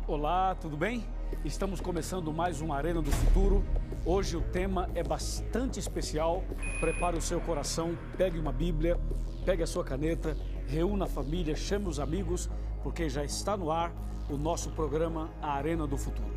Olá, tudo bem? Estamos começando mais um Arena do Futuro. Hoje o tema é bastante especial. Prepare o seu coração, pegue uma Bíblia, pegue a sua caneta, reúna a família, chame os amigos, porque já está no ar o nosso programa A Arena do Futuro.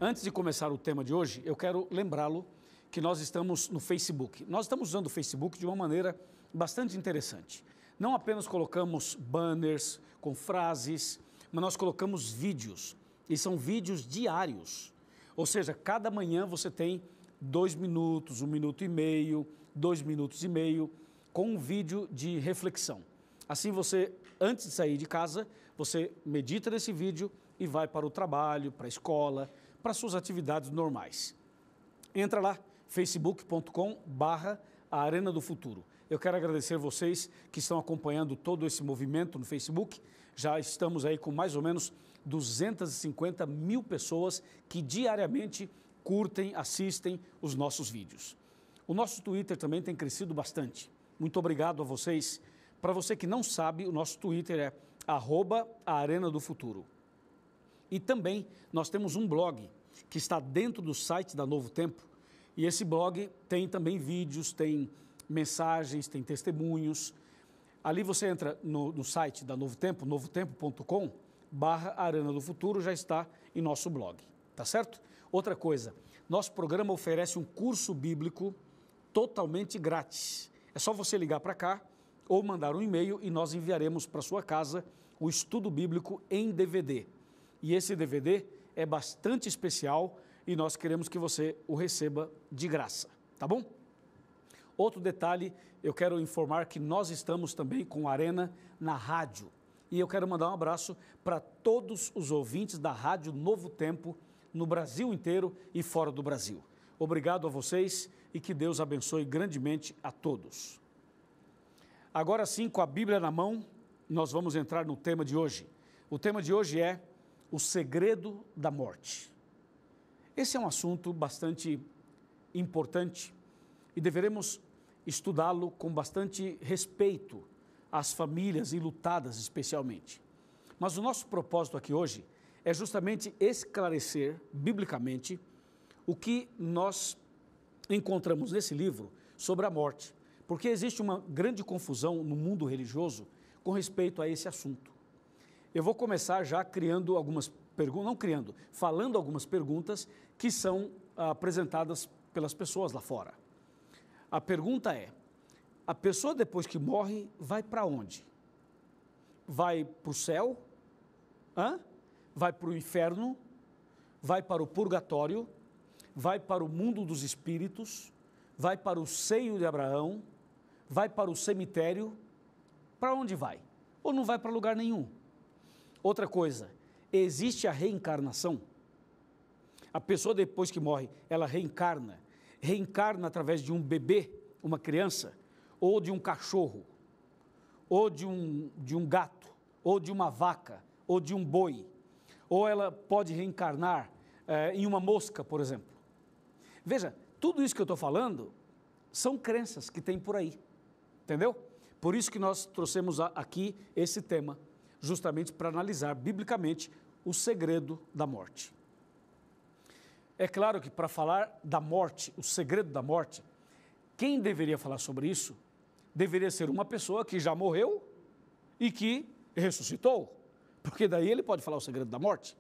Antes de começar o tema de hoje, eu quero lembrá-lo que nós estamos no Facebook. Nós estamos usando o Facebook de uma maneira bastante interessante. Não apenas colocamos banners com frases, mas nós colocamos vídeos, e são vídeos diários. Ou seja, cada manhã você tem 2 minutos, 1 minuto e meio, 2 minutos e meio, com um vídeo de reflexão. Assim você, antes de sair de casa, você medita nesse vídeo e vai para o trabalho, para a escola, para suas atividades normais. Entra lá, facebook.com/Arena do Futuro. Eu quero agradecer vocês que estão acompanhando todo esse movimento no Facebook. Já estamos aí com mais ou menos 250 mil pessoas que diariamente curtem, assistem os nossos vídeos. O nosso Twitter também tem crescido bastante. Muito obrigado a vocês. Para você que não sabe, o nosso Twitter é @Arena do Futuro. E também nós temos um blog que está dentro do site da Novo Tempo. E esse blog tem também vídeos, tem mensagens, tem testemunhos. Ali você entra no site da Novo Tempo, novotempo.com/Arena do Futuro, já está em nosso blog, tá certo? Outra coisa, nosso programa oferece um curso bíblico totalmente grátis. É só você ligar para cá ou mandar um e-mail e nós enviaremos para sua casa o estudo bíblico em DVD. E esse DVD é bastante especial e nós queremos que você o receba de graça, tá bom? Outro detalhe, eu quero informar que nós estamos também com a Arena na rádio. E eu quero mandar um abraço para todos os ouvintes da Rádio Novo Tempo, no Brasil inteiro e fora do Brasil. Obrigado a vocês e que Deus abençoe grandemente a todos. Agora sim, com a Bíblia na mão, nós vamos entrar no tema de hoje. O tema de hoje é o segredo da morte. Esse é um assunto bastante importante e deveremos estudá-lo com bastante respeito às famílias enlutadas especialmente. Mas o nosso propósito aqui hoje é justamente esclarecer biblicamente o que nós encontramos nesse livro sobre a morte, porque existe uma grande confusão no mundo religioso com respeito a esse assunto. Eu vou começar já criando algumas perguntas, falando algumas perguntas que são apresentadas pelas pessoas lá fora. A pergunta é, a pessoa depois que morre vai para onde? Vai para o céu? Vai para o inferno? Vai para o purgatório? Vai para o mundo dos espíritos? Vai para o seio de Abraão? Vai para o cemitério? Para onde vai? Ou não vai para lugar nenhum? Outra coisa, existe a reencarnação? A pessoa depois que morre, ela reencarna através de um bebê, uma criança, ou de um cachorro, ou de um gato, ou de uma vaca, ou de um boi, ou ela pode reencarnar em uma mosca, por exemplo. Veja, tudo isso que eu estou falando são crenças que tem por aí, entendeu? Por isso que nós trouxemos aqui esse tema, justamente para analisar biblicamente o segredo da morte. É claro que para falar da morte, o segredo da morte, quem deveria falar sobre isso deveria ser uma pessoa que já morreu e que ressuscitou, porque daí ele pode falar o segredo da morte.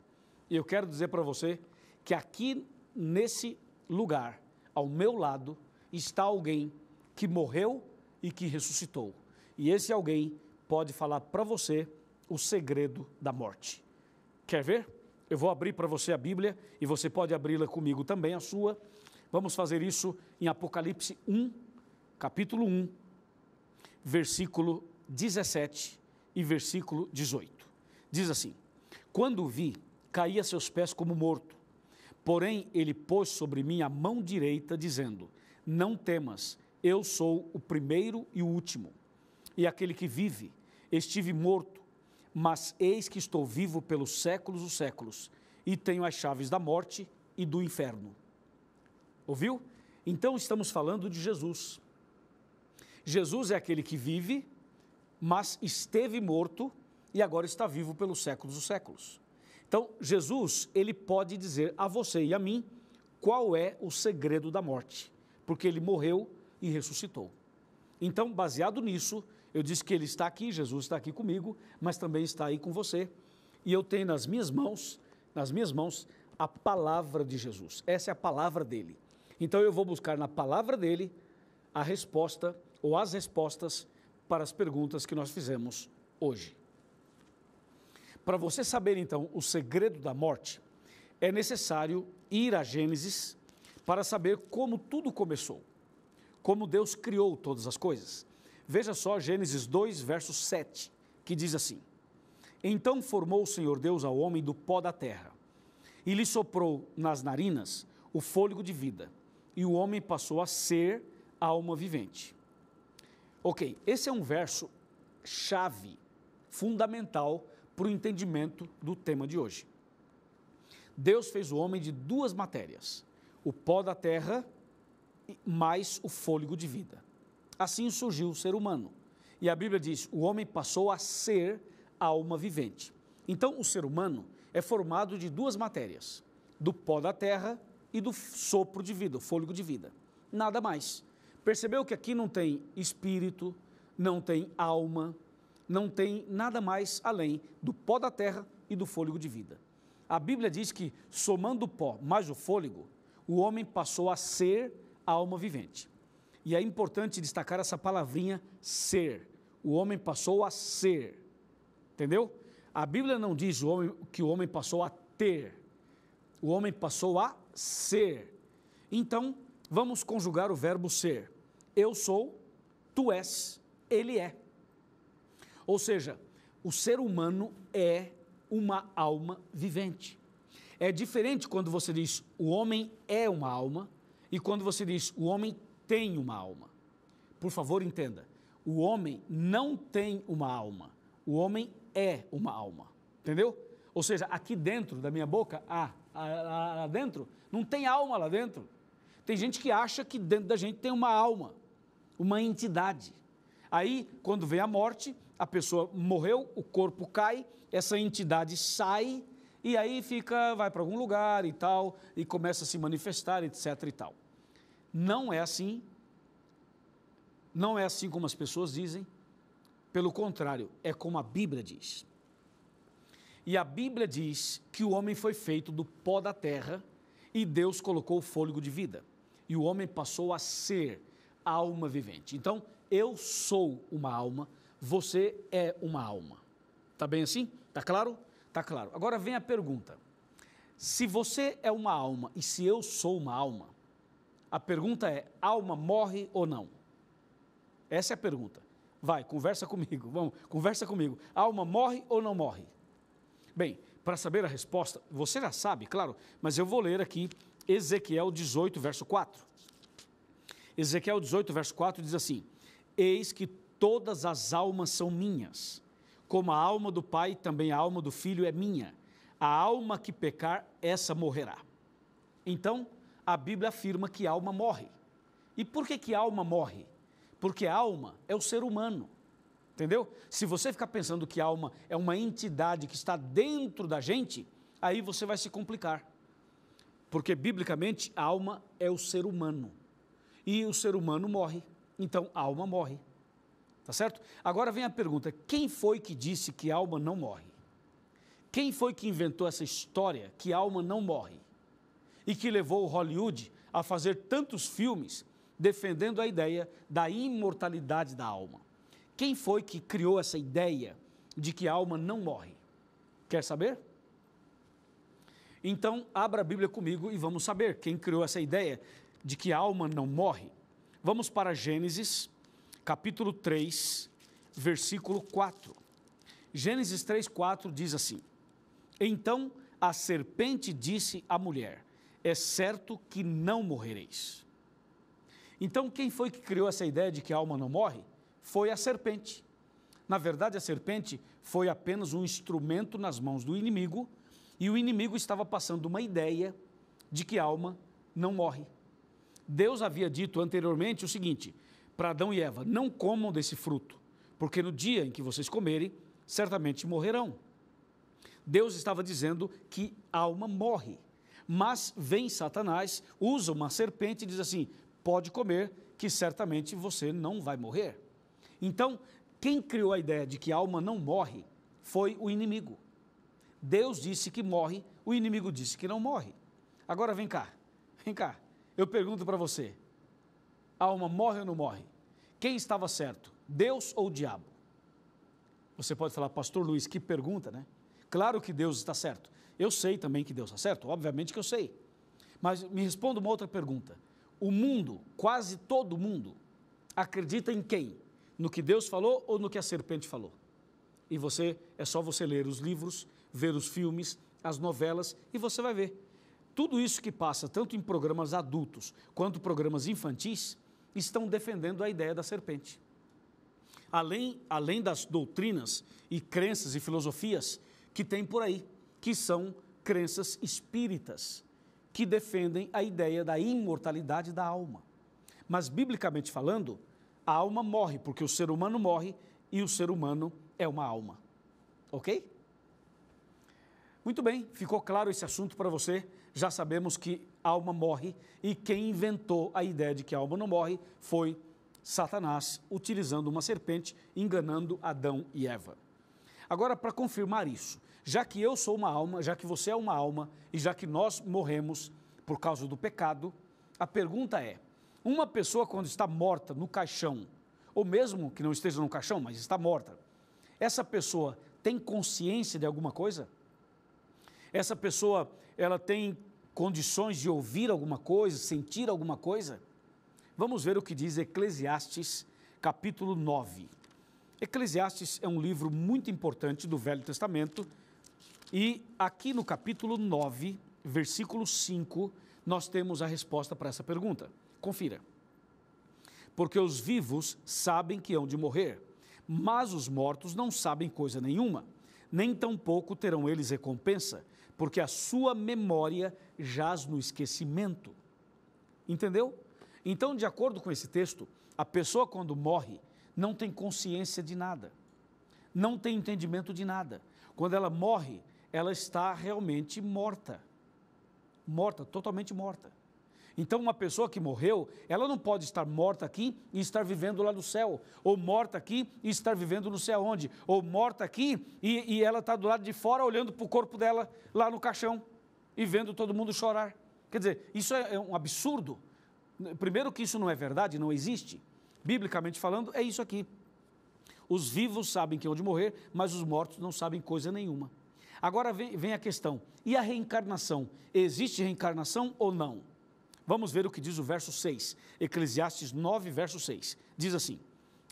E eu quero dizer para você que aqui nesse lugar, ao meu lado, está alguém que morreu e que ressuscitou. E esse alguém pode falar para você o segredo da morte. Quer ver? Eu vou abrir para você a Bíblia e você pode abri-la comigo também, a sua. Vamos fazer isso em Apocalipse 1, capítulo 1, versículo 17 e versículo 18. Diz assim, quando o vi, caí a seus pés como morto. Porém, ele pôs sobre mim a mão direita, dizendo, não temas, eu sou o primeiro e o último. E aquele que vive, estive morto, mas eis que estou vivo pelos séculos dos séculos, e tenho as chaves da morte e do inferno. Ouviu? Então estamos falando de Jesus. Jesus é aquele que vive, mas esteve morto e agora está vivo pelos séculos dos séculos. Então, Jesus, ele pode dizer a você e a mim qual é o segredo da morte, porque ele morreu e ressuscitou. Então, baseado nisso, eu disse que ele está aqui, Jesus está aqui comigo, mas também está aí com você. E eu tenho nas minhas mãos, a palavra de Jesus. Essa é a palavra dele. Então, eu vou buscar na palavra dele a resposta ou as respostas para as perguntas que nós fizemos hoje. Para você saber, então, o segredo da morte, é necessário ir a Gênesis para saber como tudo começou, como Deus criou todas as coisas. Veja só Gênesis 2, verso 7, que diz assim: Então formou o Senhor Deus ao homem do pó da terra, e lhe soprou nas narinas o fôlego de vida, e o homem passou a ser alma vivente. Ok, esse é um verso chave, fundamental para o entendimento do tema de hoje. Deus fez o homem de duas matérias, o pó da terra mais o fôlego de vida. Assim surgiu o ser humano. E a Bíblia diz, o homem passou a ser alma vivente. Então, o ser humano é formado de duas matérias, do pó da terra e do sopro de vida, o fôlego de vida. Nada mais. Percebeu que aqui não tem espírito, não tem alma, não tem nada mais além do pó da terra e do fôlego de vida. A Bíblia diz que, somando o pó mais o fôlego, o homem passou a ser alma vivente. E é importante destacar essa palavrinha ser. O homem passou a ser. Entendeu? A Bíblia não diz que o homem passou a ter. O homem passou a ser. Então, vamos conjugar o verbo ser. Eu sou, tu és, ele é. Ou seja, o ser humano é uma alma vivente. É diferente quando você diz o homem é uma alma e quando você diz o homem tem uma alma. Por favor, entenda. O homem não tem uma alma. O homem é uma alma. Entendeu? Ou seja, aqui dentro da minha boca, lá dentro, não tem alma lá dentro. Tem gente que acha que dentro da gente tem uma alma, uma entidade. Aí, quando vem a morte, a pessoa morreu, o corpo cai, essa entidade sai e aí vai para algum lugar e tal, e começa a se manifestar, etc. e tal. Não é assim como as pessoas dizem, pelo contrário, é como a Bíblia diz. E a Bíblia diz que o homem foi feito do pó da terra e Deus colocou o fôlego de vida. E o homem passou a ser alma vivente. Então, eu sou uma alma, você é uma alma. Tá bem assim? Tá claro? Tá claro. Agora vem a pergunta. Se você é uma alma e se eu sou uma alma, a pergunta é, alma morre ou não? Essa é a pergunta. Vai, conversa comigo. Vamos, conversa comigo. Alma morre ou não morre? Bem, para saber a resposta, você já sabe, claro, mas eu vou ler aqui Ezequiel 18, verso 4. Ezequiel 18, verso 4 diz assim: Eis que todas as almas são minhas, como a alma do Pai, também a alma do Filho é minha. A alma que pecar, essa morrerá. Então, a Bíblia afirma que a alma morre. E por que a alma morre? Porque a alma é o ser humano. Entendeu? Se você ficar pensando que a alma é uma entidade que está dentro da gente, aí você vai se complicar. Porque, biblicamente, a alma é o ser humano. E o ser humano morre. Então, a alma morre. Tá certo? Agora vem a pergunta, quem foi que disse que a alma não morre? Quem foi que inventou essa história que a alma não morre? E que levou o Hollywood a fazer tantos filmes defendendo a ideia da imortalidade da alma? Quem foi que criou essa ideia de que a alma não morre? Quer saber? Então, abra a Bíblia comigo e vamos saber quem criou essa ideia de que a alma não morre. Vamos para Gênesis, capítulo 3, versículo 4. Gênesis 3, 4 diz assim: Então a serpente disse à mulher, é certo que não morrereis. Então, quem foi que criou essa ideia de que a alma não morre? Foi a serpente. Na verdade, a serpente foi apenas um instrumento nas mãos do inimigo, e o inimigo estava passando uma ideia de que a alma não morre. Deus havia dito anteriormente o seguinte, para Adão e Eva, não comam desse fruto, porque no dia em que vocês comerem, certamente morrerão. Deus estava dizendo que a alma morre. Mas vem Satanás, usa uma serpente e diz assim, pode comer, que certamente você não vai morrer. Então, quem criou a ideia de que a alma não morre foi o inimigo. Deus disse que morre, o inimigo disse que não morre. Agora vem cá, eu pergunto para você, a alma morre ou não morre? Quem estava certo, Deus ou o diabo? Você pode falar, pastor Luiz, que pergunta, né? Claro que Deus está certo. Eu sei também que Deus está certo, obviamente que eu sei. Mas me responda uma outra pergunta. O mundo, quase todo mundo, acredita em quem? No que Deus falou ou no que a serpente falou? E é só você ler os livros, ver os filmes, as novelas, e você vai ver. Tudo isso que passa, tanto em programas adultos quanto programas infantis, estão defendendo a ideia da serpente. Além das doutrinas e crenças e filosofias que tem por aí, que são crenças espíritas, que defendem a ideia da imortalidade da alma. Mas, biblicamente falando, a alma morre, porque o ser humano morre e o ser humano é uma alma. Ok? Muito bem, ficou claro esse assunto para você? Já sabemos que a alma morre e quem inventou a ideia de que a alma não morre foi Satanás, utilizando uma serpente, enganando Adão e Eva. Agora, para confirmar isso, já que eu sou uma alma, já que você é uma alma e já que nós morremos por causa do pecado, a pergunta é, uma pessoa quando está morta no caixão, ou mesmo que não esteja no caixão, mas está morta, essa pessoa tem consciência de alguma coisa? Essa pessoa, ela tem condições de ouvir alguma coisa, sentir alguma coisa? Vamos ver o que diz Eclesiastes, capítulo 9. Eclesiastes é um livro muito importante do Velho Testamento e aqui no capítulo 9, versículo 5, nós temos a resposta para essa pergunta. Confira. Porque os vivos sabem que hão de morrer, mas os mortos não sabem coisa nenhuma, nem tampouco terão eles recompensa, porque a sua memória jaz no esquecimento. Entendeu? Então, de acordo com esse texto, a pessoa quando morre não tem consciência de nada, não tem entendimento de nada. Quando ela morre, ela está realmente morta, totalmente morta. Então, uma pessoa que morreu, ela não pode estar morta aqui e estar vivendo lá no céu, ou morta aqui e estar vivendo não sei aonde, ou morta aqui e ela está do lado de fora olhando para o corpo dela lá no caixão e vendo todo mundo chorar. Quer dizer, isso é um absurdo. Primeiro que isso não é verdade, não existe. Biblicamente falando, é isso aqui. Os vivos sabem que hão de morrer, mas os mortos não sabem coisa nenhuma. Agora vem a questão, e a reencarnação? Existe reencarnação ou não? Vamos ver o que diz o verso 6, Eclesiastes 9, verso 6. Diz assim,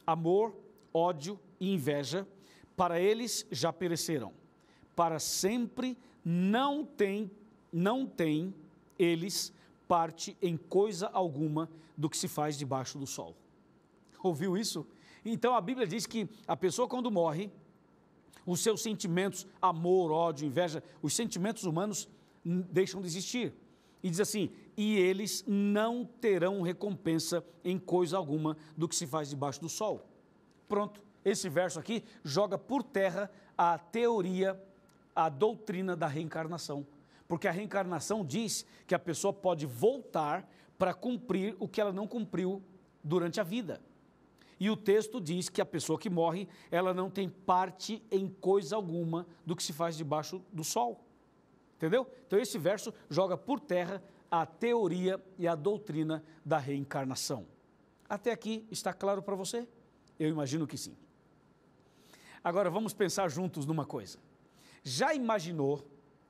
amor, ódio e inveja, para eles já pereceram. Para sempre não tem eles parte em coisa alguma do que se faz debaixo do sol. Ouviu isso? Então a Bíblia diz que a pessoa quando morre, os seus sentimentos, amor, ódio, inveja, os sentimentos humanos deixam de existir. E diz assim, e eles não terão recompensa em coisa alguma do que se faz debaixo do sol. Pronto, esse verso aqui joga por terra a teoria, a doutrina da reencarnação. Porque a reencarnação diz que a pessoa pode voltar para cumprir o que ela não cumpriu durante a vida. E o texto diz que a pessoa que morre, ela não tem parte em coisa alguma do que se faz debaixo do sol. Entendeu? Então esse verso joga por terra a teoria e a doutrina da reencarnação. Até aqui está claro para você? Eu imagino que sim. Agora vamos pensar juntos numa coisa. Já imaginou,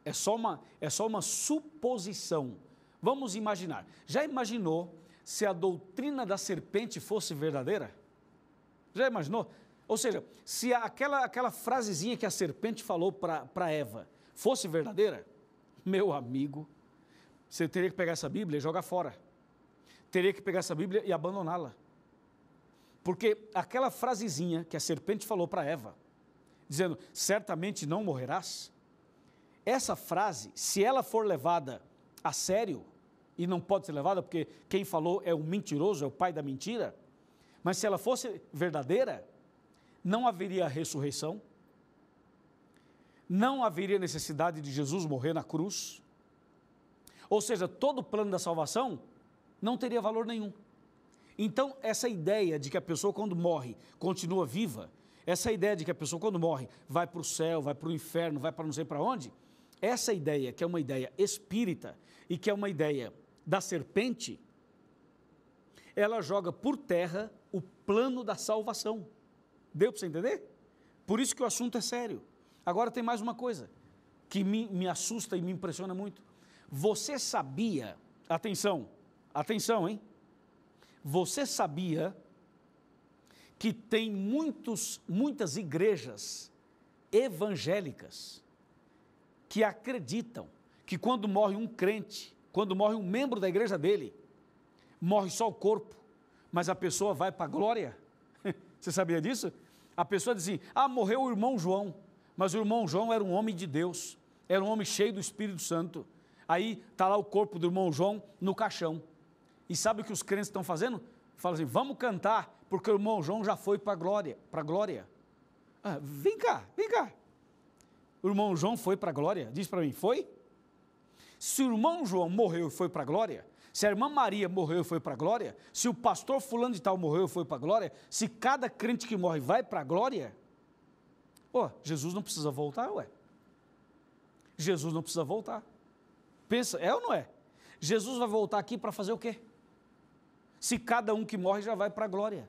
é só uma suposição, vamos imaginar, já imaginou se a doutrina da serpente fosse verdadeira? Já imaginou? Ou seja, se aquela frasezinha que a serpente falou para Eva fosse verdadeira, meu amigo, você teria que pegar essa Bíblia e jogar fora. Teria que pegar essa Bíblia e abandoná-la. Porque aquela frasezinha que a serpente falou para Eva, dizendo, certamente não morrerás, essa frase, se ela for levada a sério, e não pode ser levada porque quem falou é um mentiroso, é o pai da mentira, mas se ela fosse verdadeira, não haveria ressurreição, não haveria necessidade de Jesus morrer na cruz. Ou seja, todo o plano da salvação não teria valor nenhum. Então, essa ideia de que a pessoa quando morre continua viva, essa ideia de que a pessoa quando morre vai para o céu, vai para o inferno, vai para não sei para onde, essa ideia que é uma ideia espírita e que é uma ideia da serpente, ela joga por terra o plano da salvação. Deu para você entender? Por isso que o assunto é sério. Agora tem mais uma coisa que me assusta e me impressiona muito. Você sabia, atenção, hein? Você sabia que tem muitas igrejas evangélicas que acreditam que quando morre um crente, quando morre um membro da igreja dele, morre só o corpo, mas a pessoa vai para a glória? Você sabia disso? A pessoa diz assim, morreu o irmão João, mas o irmão João era um homem de Deus, era um homem cheio do Espírito Santo. Aí está lá o corpo do irmão João no caixão. E sabe o que os crentes estão fazendo? Falam assim, vamos cantar, porque o irmão João já foi para a glória. Vem cá. O irmão João foi para a glória? Diz para mim, foi? Se o irmão João morreu e foi para a glória, se a irmã Maria morreu e foi para a glória, se o pastor fulano de tal morreu e foi para a glória, se cada crente que morre vai para a glória, Jesus não precisa voltar, Jesus não precisa voltar. Pensa, é ou não é? Jesus vai voltar aqui para fazer o quê? Se cada um que morre já vai para a glória.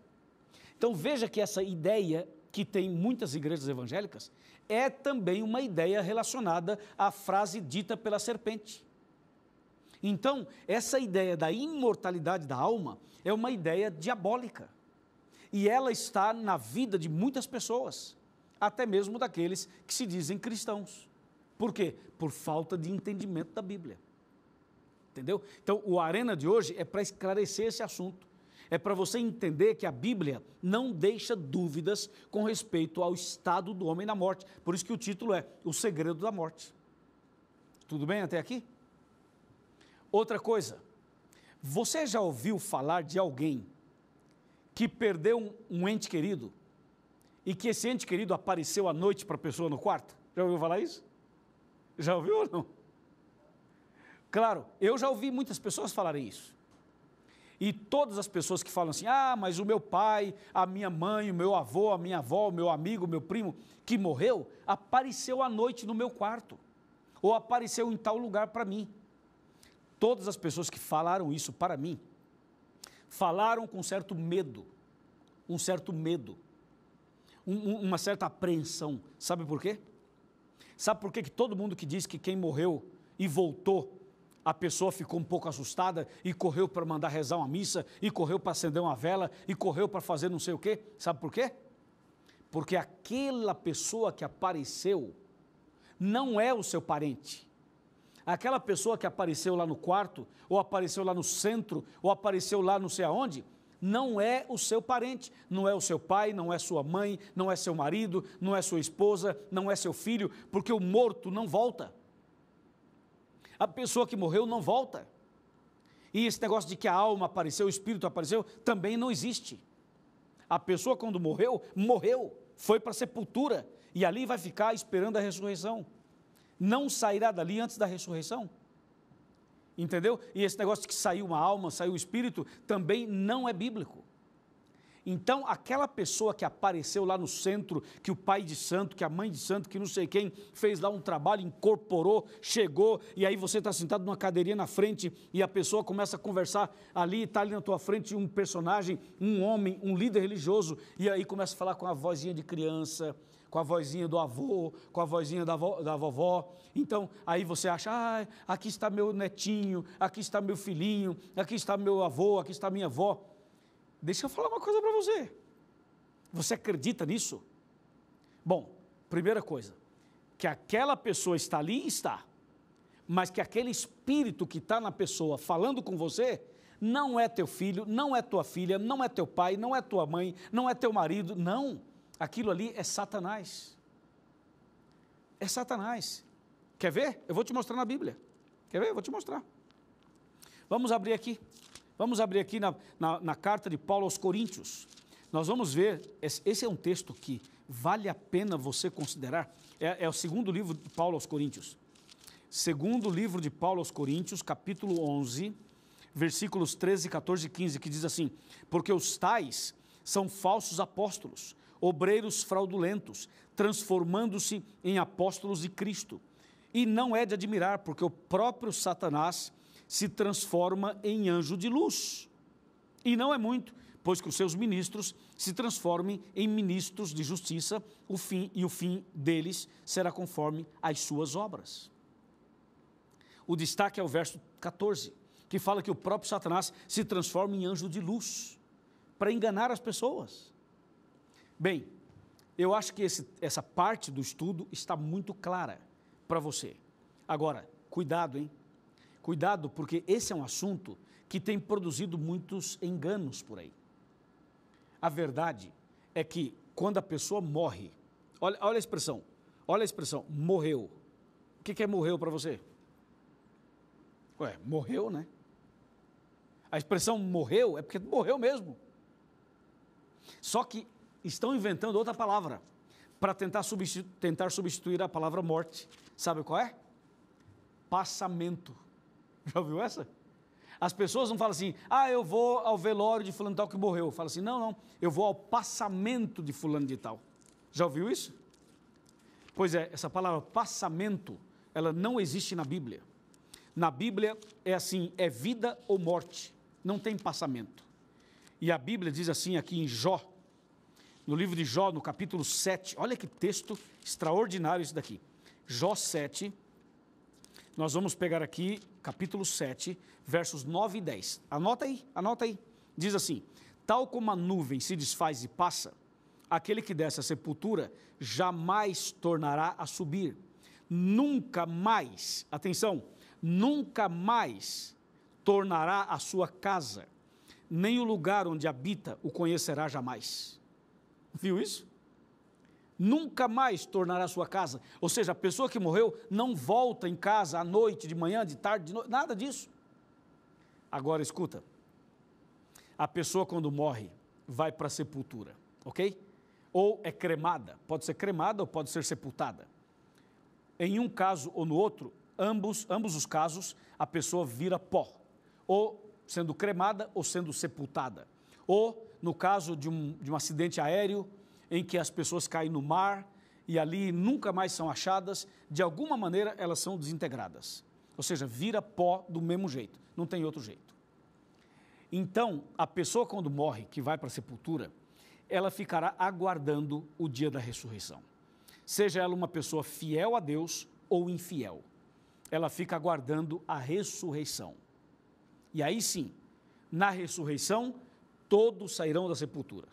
Então veja que essa ideia que tem muitas igrejas evangélicas é também uma ideia relacionada à frase dita pela serpente. Então, essa ideia da imortalidade da alma é uma ideia diabólica. E ela está na vida de muitas pessoas, até mesmo daqueles que se dizem cristãos. Por quê? Por falta de entendimento da Bíblia. Entendeu? Então, o Arena de hoje é para esclarecer esse assunto. É para você entender que a Bíblia não deixa dúvidas com respeito ao estado do homem na morte. Por isso que o título é O Segredo da Morte. Tudo bem até aqui? Outra coisa, você já ouviu falar de alguém que perdeu um ente querido e que esse ente querido apareceu à noite para a pessoa no quarto? Já ouviu falar isso? Já ouviu ou não? Claro, eu já ouvi muitas pessoas falarem isso. E todas as pessoas que falam assim, mas o meu pai, a minha mãe, o meu avô, a minha avó, o meu amigo, o meu primo, que morreu, apareceu à noite no meu quarto, ou apareceu em tal lugar para mim. Todas as pessoas que falaram isso para mim, falaram com certo medo, uma certa apreensão. Sabe por quê? Sabe por quê que todo mundo que diz que quem morreu e voltou, a pessoa ficou um pouco assustada e correu para mandar rezar uma missa, e correu para acender uma vela, e correu para fazer não sei o quê? Sabe por quê? Porque aquela pessoa que apareceu não é o seu parente. Aquela pessoa que apareceu lá no quarto, ou apareceu lá no centro, ou apareceu lá não sei aonde, não é o seu parente, não é o seu pai, não é sua mãe, não é seu marido, não é sua esposa, não é seu filho, porque o morto não volta. A pessoa que morreu não volta. E esse negócio de que a alma apareceu, o espírito apareceu, também não existe. A pessoa quando morreu, foi para a sepultura, e ali vai ficar esperando a ressurreição. Não sairá dali antes da ressurreição. Entendeu? E esse negócio de que saiu uma alma, saiu o espírito, também não é bíblico. Então, aquela pessoa que apareceu lá no centro, que o pai de santo, que a mãe de santo, que não sei quem, fez lá um trabalho, incorporou, chegou, e aí você está sentado numa cadeirinha na frente, e a pessoa começa a conversar ali, está ali na tua frente um personagem, um homem, um líder religioso, e aí começa a falar com a vozinha de criança, com a vozinha do avô, com a vozinha da vovó. Então, aí você acha, aqui está meu netinho, aqui está meu filhinho, aqui está meu avô, aqui está minha avó. Deixa eu falar uma coisa para você. Você acredita nisso? Bom, primeira coisa, que aquela pessoa está ali, está. Mas que aquele espírito que está na pessoa falando com você, não é teu filho, não é tua filha, não é teu pai, não é tua mãe, não é teu marido, não. Aquilo ali é Satanás. É Satanás. Quer ver? Eu vou te mostrar na Bíblia. Quer ver? Eu vou te mostrar. Vamos abrir aqui. Vamos abrir aqui na carta de Paulo aos Coríntios. Nós vamos ver, esse é um texto que vale a pena você considerar. É o segundo livro de Paulo aos Coríntios. Segundo livro de Paulo aos Coríntios, capítulo 11, versículos 13, 14 e 15, que diz assim: porque os tais são falsos apóstolos, obreiros fraudulentos, transformando-se em apóstolos de Cristo. E não é de admirar, porque o próprio Satanás se transforma em anjo de luz. E não é muito, pois que os seus ministros se transformem em ministros de justiça, o fim deles será conforme as suas obras. O destaque é o verso 14, que fala que o próprio Satanás se transforma em anjo de luz, para enganar as pessoas. Bem, eu acho que essa parte do estudo está muito clara para você. Agora, cuidado, hein? Cuidado, porque esse é um assunto que tem produzido muitos enganos por aí. A verdade é que quando a pessoa morre, olha a expressão, morreu. O que é morreu para você? Ué, morreu, né? A expressão morreu é porque morreu mesmo. Só que estão inventando outra palavra para tentar substituir a palavra morte. Sabe qual é? Passamento. Já ouviu essa? As pessoas não falam assim, eu vou ao velório de fulano de tal que morreu. Fala assim, não, eu vou ao passamento de fulano de tal. Já ouviu isso? Pois é, essa palavra passamento, ela não existe na Bíblia. Na Bíblia é assim, é vida ou morte, não tem passamento. E a Bíblia diz assim aqui em Jó, no livro de Jó, no capítulo 7, olha que texto extraordinário isso daqui. Jó 7, nós vamos pegar aqui, capítulo 7, versos 9 e 10. Anota aí. Diz assim, tal como a nuvem se desfaz e passa, aquele que desce à sepultura jamais tornará a subir. Nunca mais, atenção, nunca mais tornará a sua casa, nem o lugar onde habita o conhecerá jamais. Viu isso? Nunca mais tornará a sua casa. Ou seja, a pessoa que morreu não volta em casa à noite, de manhã, de tarde, de noite, nada disso. Agora escuta, a pessoa quando morre vai para a sepultura, ok? Ou é cremada, pode ser cremada ou pode ser sepultada. Em um caso ou no outro, ambos os casos, a pessoa vira pó, ou sendo cremada ou sendo sepultada. Ou no caso de um acidente aéreo, em que as pessoas caem no mar e ali nunca mais são achadas, de alguma maneira elas são desintegradas. Ou seja, vira pó do mesmo jeito, não tem outro jeito. Então, a pessoa quando morre, que vai para a sepultura, ela ficará aguardando o dia da ressurreição. Seja ela uma pessoa fiel a Deus ou infiel, ela fica aguardando a ressurreição. E aí sim, na ressurreição, todos sairão da sepultura.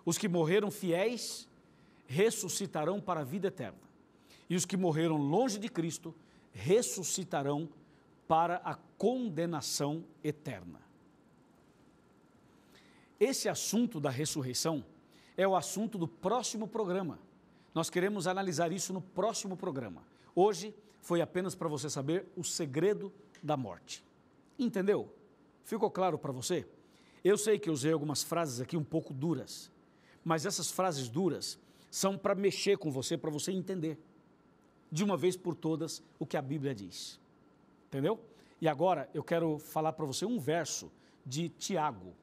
Os que morreram fiéis ressuscitarão para a vida eterna. E os que morreram longe de Cristo ressuscitarão para a condenação eterna. Esse assunto da ressurreição é o assunto do próximo programa. Nós queremos analisar isso no próximo programa. Hoje foi apenas para você saber o segredo da morte. Entendeu? Ficou claro para você? Eu sei que usei algumas frases aqui um pouco duras, mas essas frases duras são para mexer com você, para você entender, de uma vez por todas, o que a Bíblia diz. Entendeu? E agora eu quero falar para você um verso de Tiago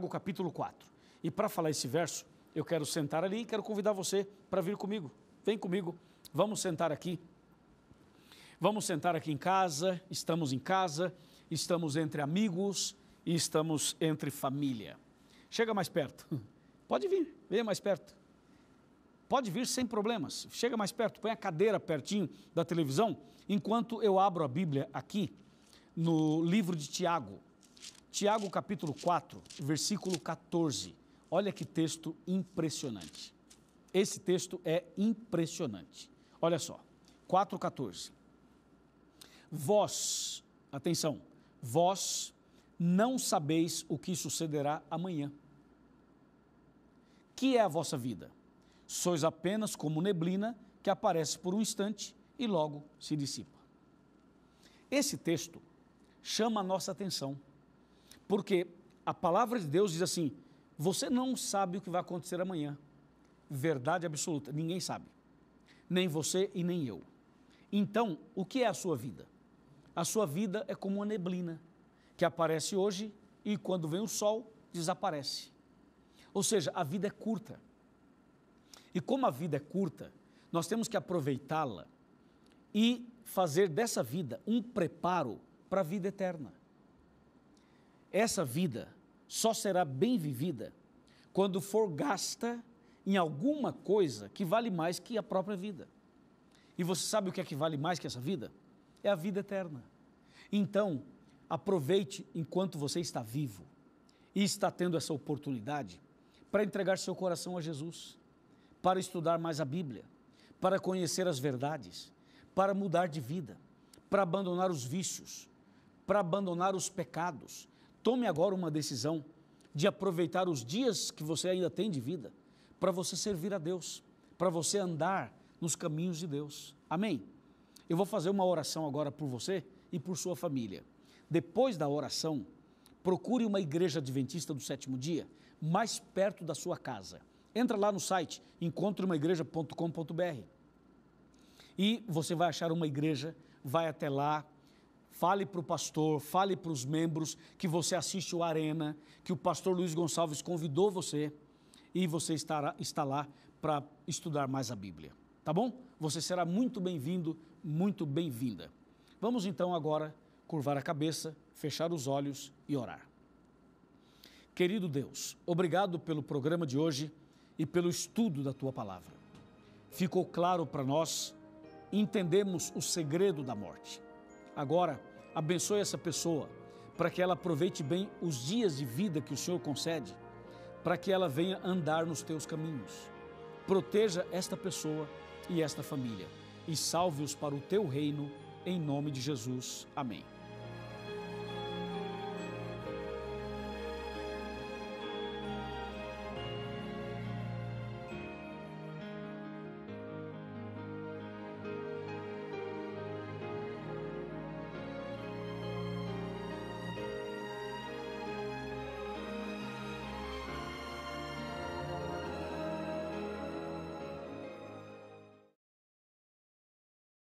capítulo 4. E para falar esse verso, eu quero sentar ali e quero convidar você para vir comigo. Vem comigo, vamos sentar aqui. Vamos sentar aqui em casa, estamos entre amigos e estamos entre família. Chega mais perto. Pode vir, venha mais perto. Pode vir sem problemas. Chega mais perto, põe a cadeira pertinho da televisão, enquanto eu abro a Bíblia aqui no livro de Tiago. Tiago capítulo 4, versículo 14. Olha que texto impressionante. Esse texto é impressionante. Olha só, 4,14. Vós, atenção, vós não sabeis o que sucederá amanhã. Que é a vossa vida? Sois apenas como neblina que aparece por um instante e logo se dissipa. Esse texto chama a nossa atenção, porque a palavra de Deus diz assim, você não sabe o que vai acontecer amanhã. verdade absoluta. Ninguém sabe. Nem você e nem eu. Então, o que é a sua vida? A sua vida é como uma neblina, que aparece hoje e quando vem o sol, desaparece. Ou seja, a vida é curta. E como a vida é curta, nós temos que aproveitá-la e fazer dessa vida um preparo para a vida eterna. Essa vida só será bem vivida quando for gasta em alguma coisa que vale mais que a própria vida. E você sabe o que é que vale mais que essa vida? É a vida eterna. Então, aproveite enquanto você está vivo e está tendo essa oportunidade para entregar seu coração a Jesus, para estudar mais a Bíblia, para conhecer as verdades, para mudar de vida, para abandonar os vícios, para abandonar os pecados. Tome agora uma decisão de aproveitar os dias que você ainda tem de vida para você servir a Deus, para você andar nos caminhos de Deus. Amém? Eu vou fazer uma oração agora por você e por sua família. Depois da oração, procure uma igreja adventista do sétimo dia mais perto da sua casa. Entra lá no site encontreumaigreja.com.br e você vai achar uma igreja, vai até lá, fale para o pastor, fale para os membros que você assiste o Arena, que o pastor Luiz Gonçalves convidou você e você está lá para estudar mais a Bíblia. Tá bom? Você será muito bem-vindo, muito bem-vinda. Vamos então agora curvar a cabeça, fechar os olhos e orar. Querido Deus, obrigado pelo programa de hoje e pelo estudo da Tua Palavra. Ficou claro para nós, entendemos o segredo da morte. Agora, abençoe essa pessoa para que ela aproveite bem os dias de vida que o Senhor concede, para que ela venha andar nos Teus caminhos. Proteja esta pessoa e esta família e salve-os para o Teu reino, em nome de Jesus. Amém.